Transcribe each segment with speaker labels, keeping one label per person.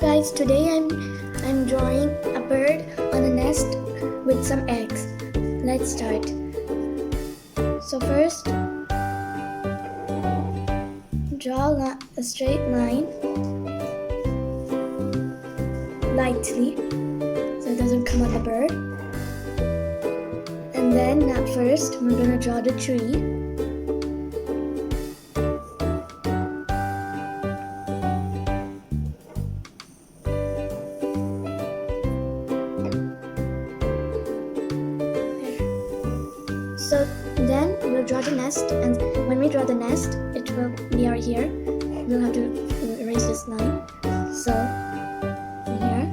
Speaker 1: guys, today I'm drawing a bird on a nest with some eggs. Let's start. So first, draw a straight line lightly so it doesn't come on the bird. And then at first we're gonna draw the tree. So then we'll draw the nest, and when we draw the nest, we are here. We'll have to erase this line. So here.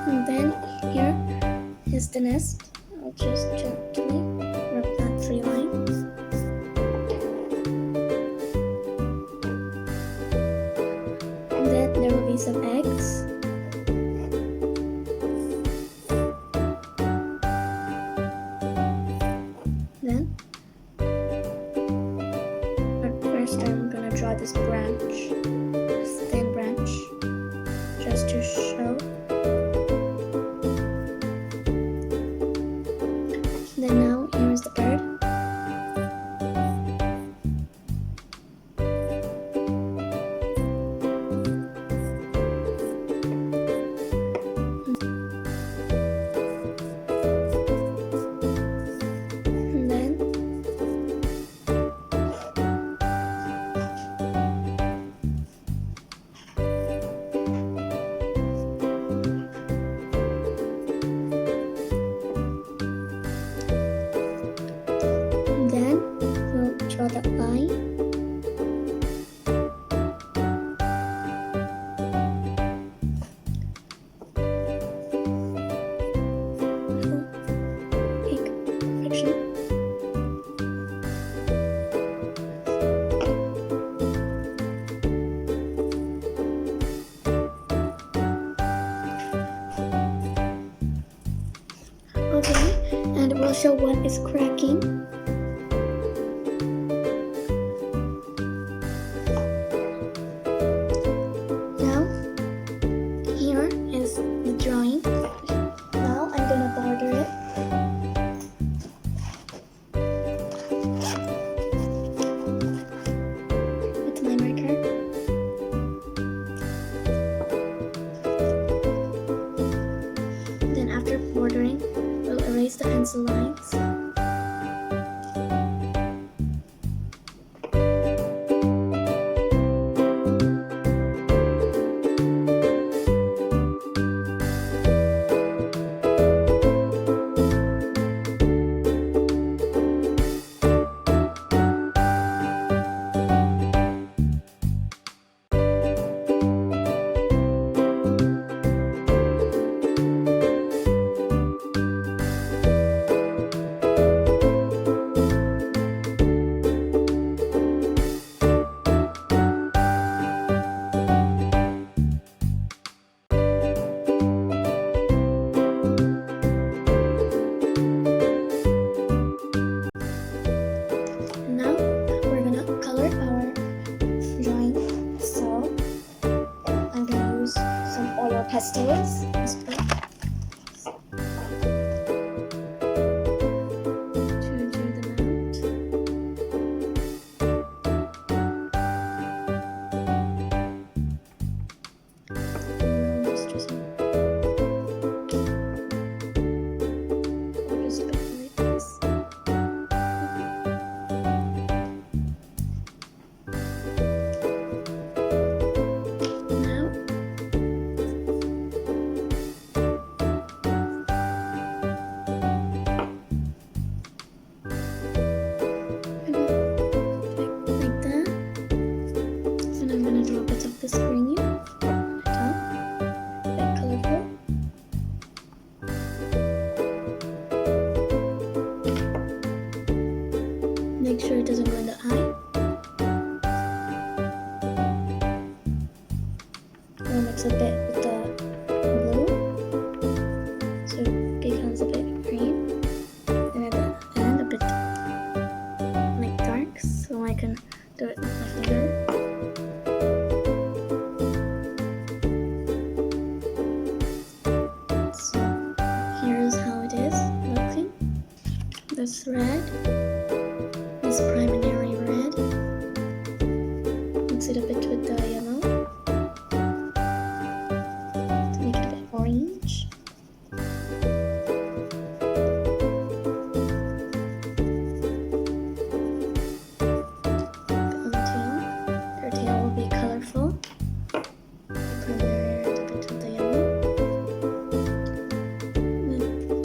Speaker 1: And then here is the nest. I'll just gently rub that 3 lines. And then there will be some eggs. Then, but first I'm gonna draw this branch, this thin branch, just to show. Then now, here is the bird. And then we'll draw that line. Perfection. Okay, and we'll show what is cracking. Here is the drawing. Now I'm gonna border it. With my marker. Then after bordering, we'll erase the pencil lines. Pastels. To do the mount. Just go like this. can do it with my finger. So here's how it is looking. This red is primary red. Mix it a bit with the yellow to make it a bit orange. Their tail will be colorful. Primary red a bit with the yellow.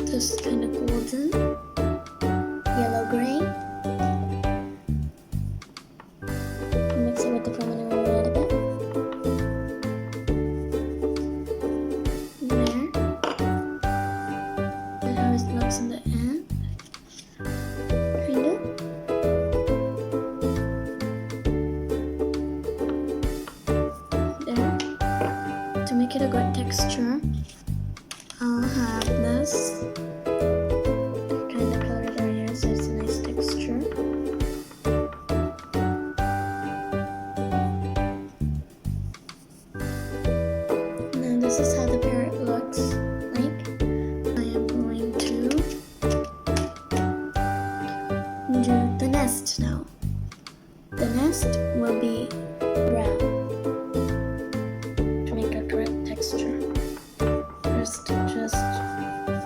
Speaker 1: This kind of golden, yellow-gray. Mix it with the primary red a bit. There. And how it looks in the end. Kind of. There. To make it a good texture, I'll have this kind of color right here, so it's a nice texture. Now this is how the parrot looks like. I am going to do the nest now. The nest will be brown to make a correct texture. First, just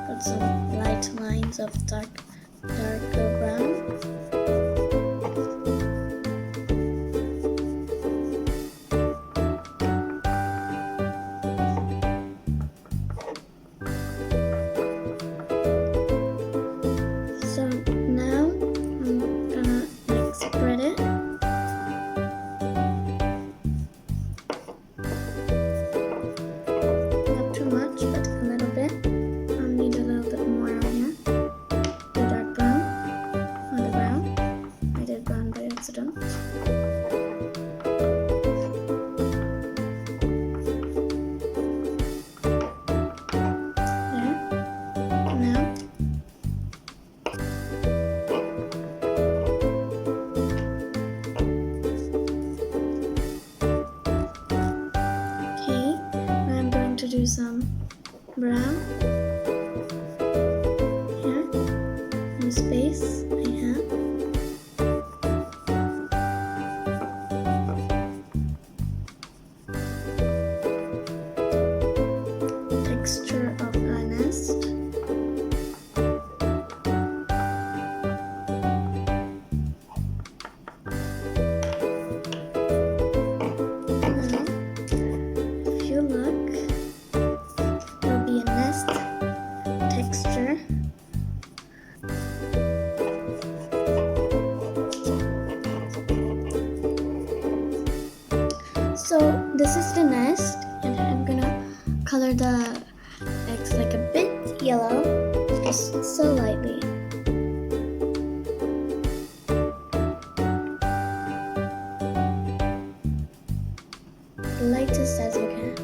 Speaker 1: put some light lines of darker brown. So now I'm gonna spread it. Not too much, but a little bit. I'll need a little bit more on here. The dark brown on the brown. I did brown by accident. There. Now. Okay, now I'm going to do some brown here in the space I have. Texture of a nest. Now, if you look, there'll be a nest texture. So this is the nest, and I'm gonna color the eggs like a bit yellow, just so lightly. Lightest as you can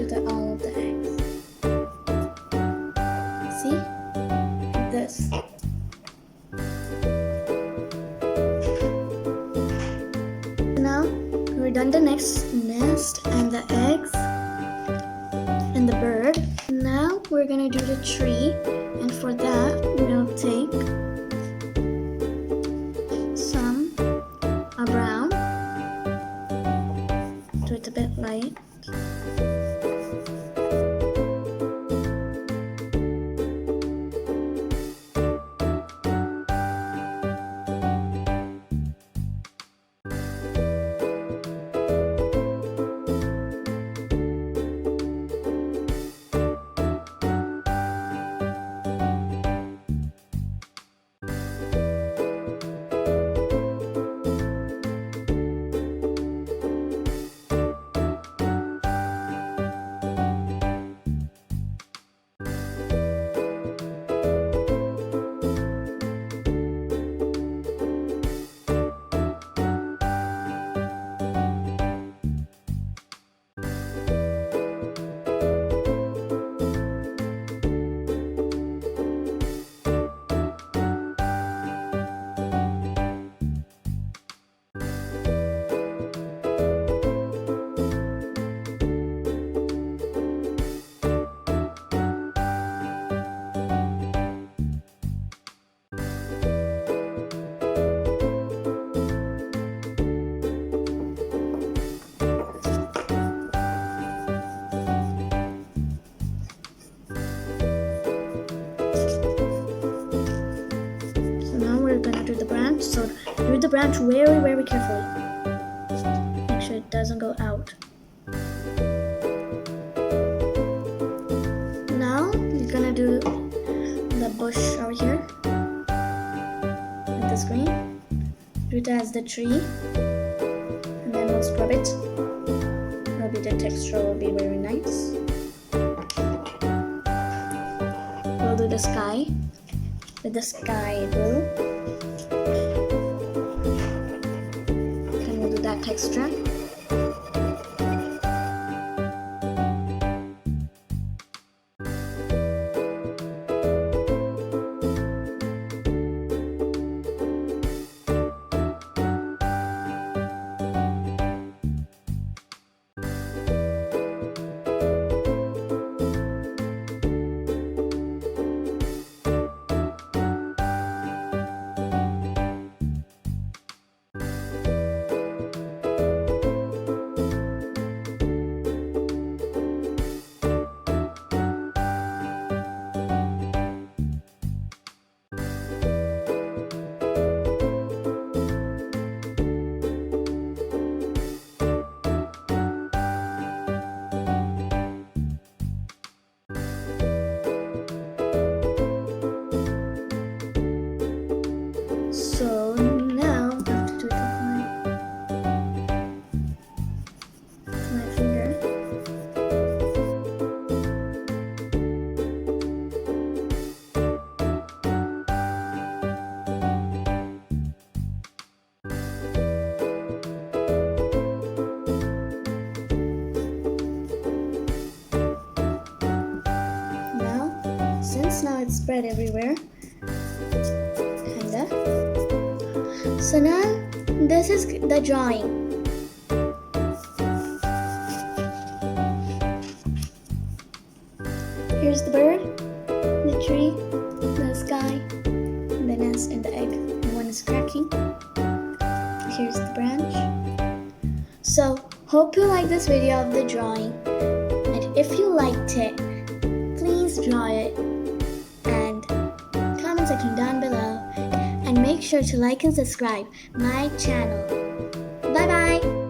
Speaker 1: to all of the eggs. See? Like this. Now we're done the next nest and the eggs and the bird. Now we're gonna do the tree, and for that we'll take some brown. Do it a bit light. gonna do the branch. So do the branch very, very carefully. Make sure it doesn't go out. Now you're gonna do the bush over here with the screen. Do it as the tree, and then we'll scrub it. Maybe the texture will be very nice. We'll do the sky with the sky blue. Then we'll do that texture. So now I have to do it with my finger. Now, since now it's spread everywhere, kinda. So now this is the drawing. Here's the bird, the tree, the sky, the nest and the egg. One is cracking. Here's the branch. So hope you like this video of the drawing. And if you liked it, please draw it and comment section down below. And make sure to like and subscribe my channel. Bye bye!